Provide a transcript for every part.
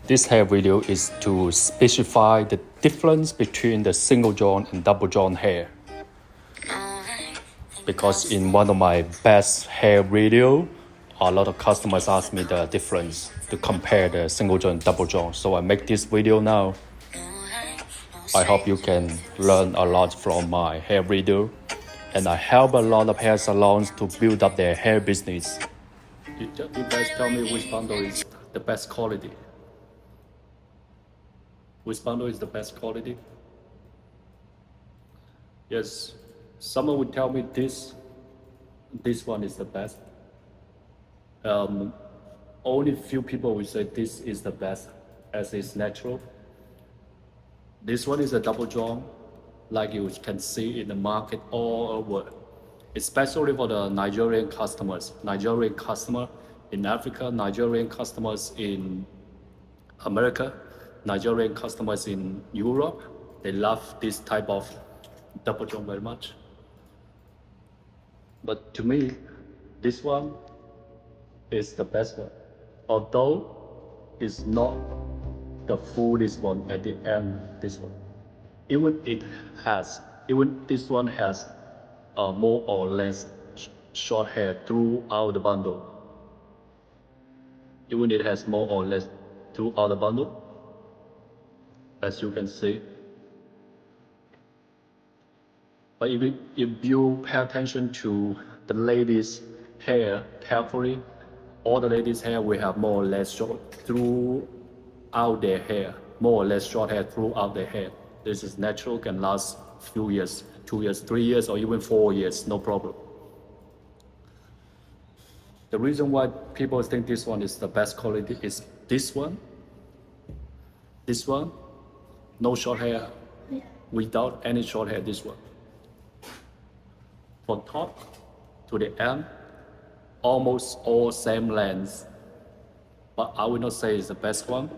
This hair video is to specify the difference between the single joint and double joint hair. Because in one of my best hair video, a lot of customers ask me the difference to compare the single joint and double joint. So I make this video now. I hope you can learn a lot from my hair video. And I help a lot of hair salons to build up their hair business. You guys tell me which bundle is the best quality. Which bundle is the best quality? Yes, someone would tell me this one is the best. Only few people will say this is the best as it's natural. This one is a double joint, like you can see in the market all over, especially for the Nigerian customers. Nigerian customer in Africa, Nigerian customers in America, Nigerian customers in Europe, they love this type of double joint very much. But to me, this one is the best one. Although it's not the fullest one at the end, this one. Even this one has more or less short hair throughout the bundle. Even it has more or less throughout the bundle, as you can see. But if you pay attention to the ladies' hair carefully, all the ladies' hair will have more or less short throughout their hair, more or less short hair throughout their hair. This is natural, can last few years, 2 years, 3 years, or even 4 years, no problem. The reason why people think this one is the best quality is this one, no short hair, without any short hair, this one. From top to the end, almost all same length, but I will not say it's the best one.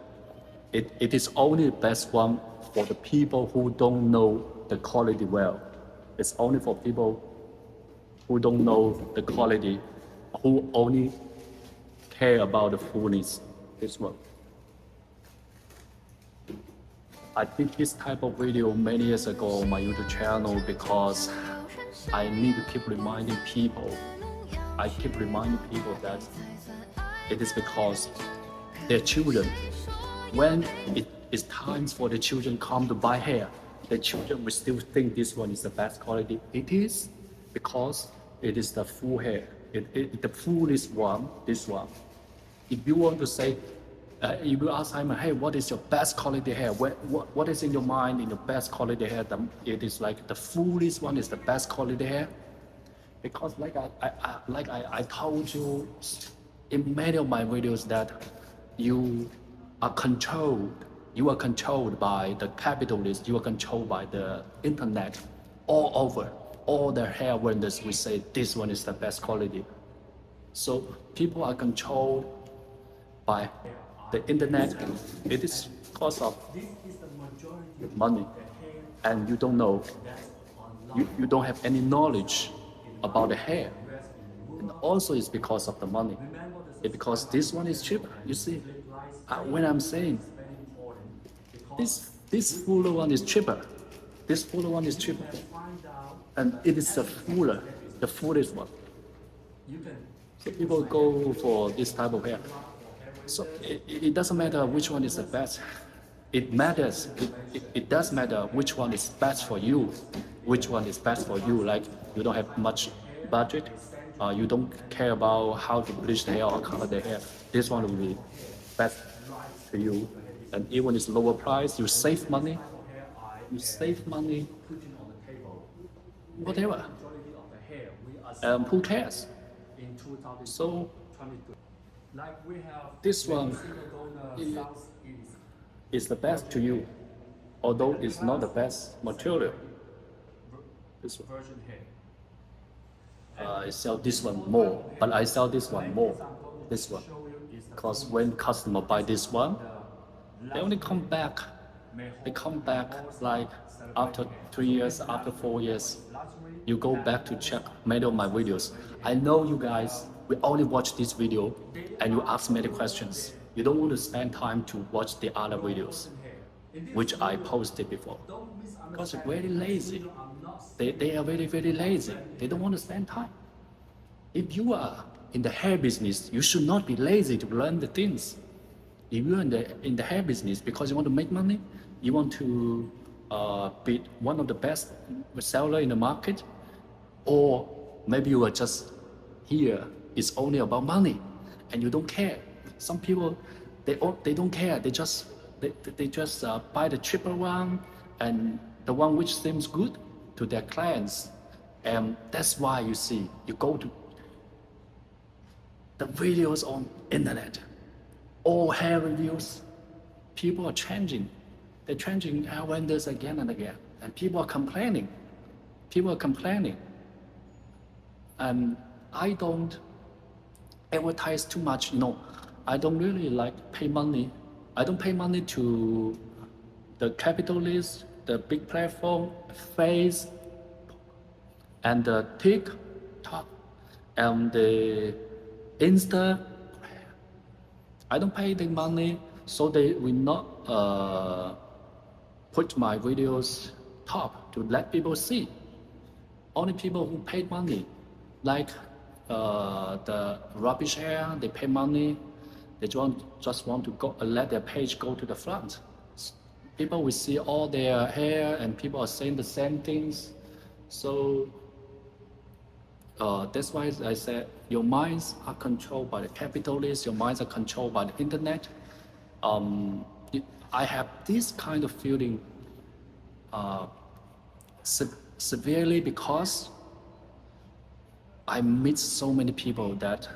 It is only the best one for the people who don't know the quality well. It's only for people who don't know the quality, who only care about the fullness, this one. I did this type of video many years ago on my YouTube channel because I need to keep reminding people. I keep reminding people that it is because their children, when it is time for the children come to buy hair, the children will still think this one is the best quality. It is because it is the full hair. The fullest one, this one. If you want to say, if you ask Simon, hey, what is your best quality hair? What is in your mind in your best quality hair? It is like the fullest one is the best quality hair. Because like I told you in many of my videos that you are controlled by the capitalists, you are controlled by the internet all over. All the hair vendors will say this one is the best quality. So people are controlled by the internet. It is because of money, and you don't know, you don't have any knowledge about the hair. And also it's because of the money. It's because this one is cheaper. You see, when I'm saying this fuller one is cheaper, this fuller one is cheaper, and it is the fullest one. So people go for this type of hair. So it doesn't matter which one is the best. It matters. It does matter which one is best for you. Which one is best for you? Like you don't have much budget, you don't care about how to bleach the hair or color the hair. This one will be best to you. And even it's lower price, you save money. Whatever. Who cares? So this one is the best to you, although it's not the best material. This one. I sell this one more, but I sell this one more. This one, because when customer buy this one, they only come back. They come back like after 3 years, after 4 years. You go back to check many of my videos. I know you guys will only watch this video and you ask many questions. You don't want to spend time to watch the other videos, which I posted before. Because they're very lazy. They are very, very lazy. They don't want to spend time. If you are in the hair business, you should not be lazy to learn the things. If you're in the hair business because you want to make money, you want to be one of the best seller in the market, or maybe you are just here, it's only about money, and you don't care. Some people, they don't care. They just buy the cheaper one and the one which seems good to their clients, and that's why you see you go to the videos on internet, all hair reviews. People are changing. They're changing hair vendors again and again, and people are complaining. People are complaining. And I don't advertise too much, I don't really like pay money. I don't pay money to the capitalists, the big platform, Face, and the TikTok, and the Insta. I don't pay them money, so they will not put my videos top to let people see. Only people who paid money, like the rubbish hair, they pay money. They just want to go let their page go to the front. People will see all their hair, and people are saying the same things. So that's why I said your minds are controlled by the capitalists. Your minds are controlled by the internet. I have this kind of feeling severely because I meet so many people that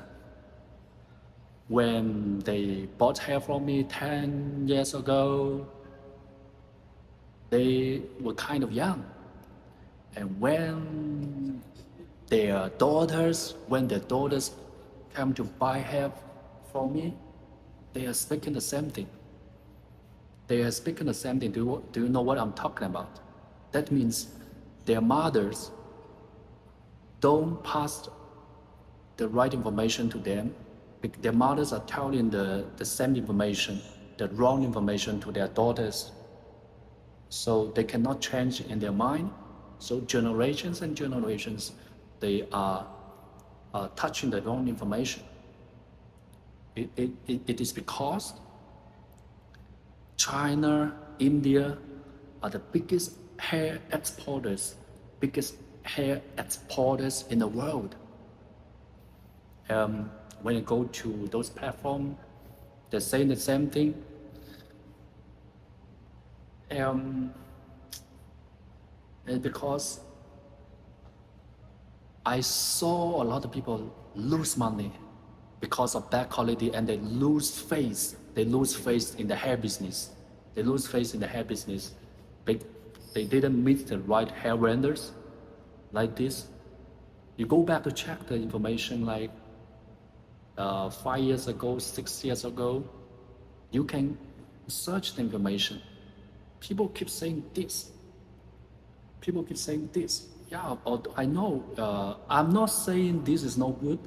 when they bought hair from me 10 years ago, they were kind of young. And when their daughters come to buy hair from me, they are speaking the same thing. They are speaking the same thing. Do you know what I'm talking about? That means their mothers don't pass the right information to them. Their mothers are telling the same information, the wrong information to their daughters. So they cannot change in their mind. So generations and generations, they are touching the wrong information. It is because China, India are the biggest hair exporters in the world. When you go to those platforms, they're saying the same thing. And because I saw a lot of people lose money because of bad quality, and they lose faith. They lose faith in the hair business. They lose faith in the hair business. They didn't meet the right hair vendors like this. You go back to check the information like 5 years ago, 6 years ago, you can search the information. People keep saying this. People keep saying this. Yeah, I know. I'm not saying this is no good.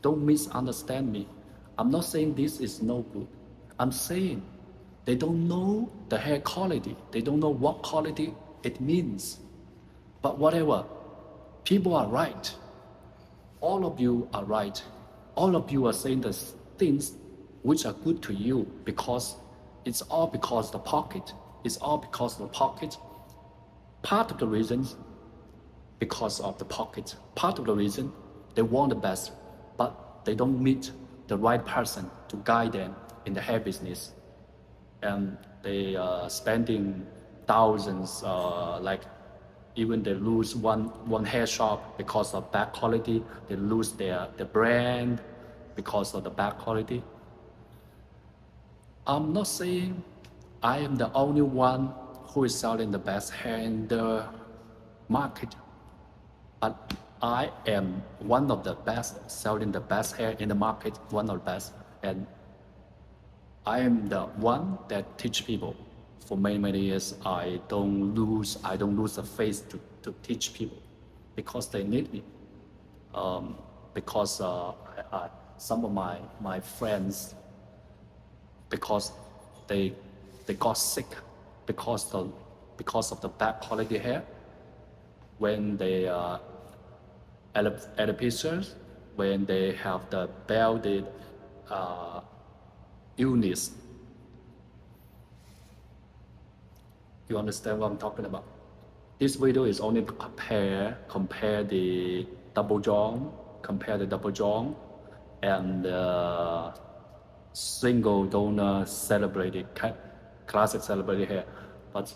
Don't misunderstand me. I'm not saying this is no good. I'm saying they don't know the hair quality. They don't know what quality it means. But whatever, people are right. All of you are right. All of you are saying the things which are good to you because it's all because of the pocket. It's all because of the pocket. Part of the reasons because of the pocket. Part of the reason they want the best, but they don't meet the right person to guide them in the hair business. And they are spending thousands, like even they lose one hair shop because of bad quality. They lose their brand because of the bad quality. I'm not saying I am the only one who is selling the best hair in the market, but I am one of the best selling the best hair in the market, one of the best, and I am the one that teach people. For many years, I don't lose the faith to teach people because they need me. Because some of my friends, because they got sick because of the bad quality hair. When they alopecia, when they have the balded illness. You understand what I'm talking about? This video is only to compare the double jaw, and single donor classic celebrated hair. But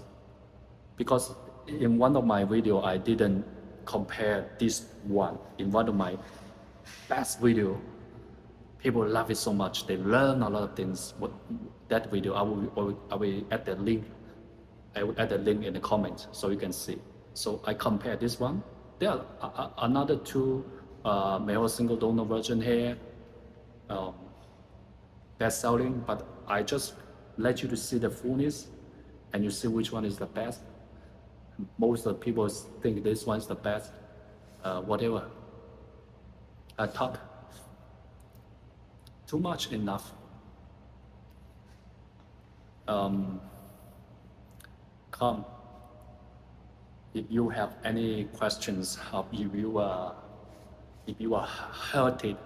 because in one of my video I didn't compare this one. In one of my best video, people love it so much. They learn a lot of things. That video, I will add the link. I will add the link in the comments so you can see. So I compare this one. There are another two Mejor single donor virgin hair best selling, but I just let you to see the fullness and you see which one is the best. Most of the people think this one's the best. Whatever. I talk too much enough. Come, if you have any questions, if you are hurted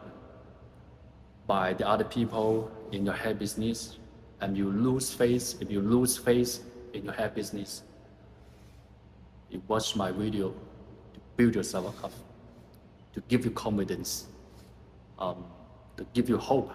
by the other people in your hair business, and you lose faith, if you lose faith in your hair business, you watch my video to build yourself up, to give you confidence, to give you hope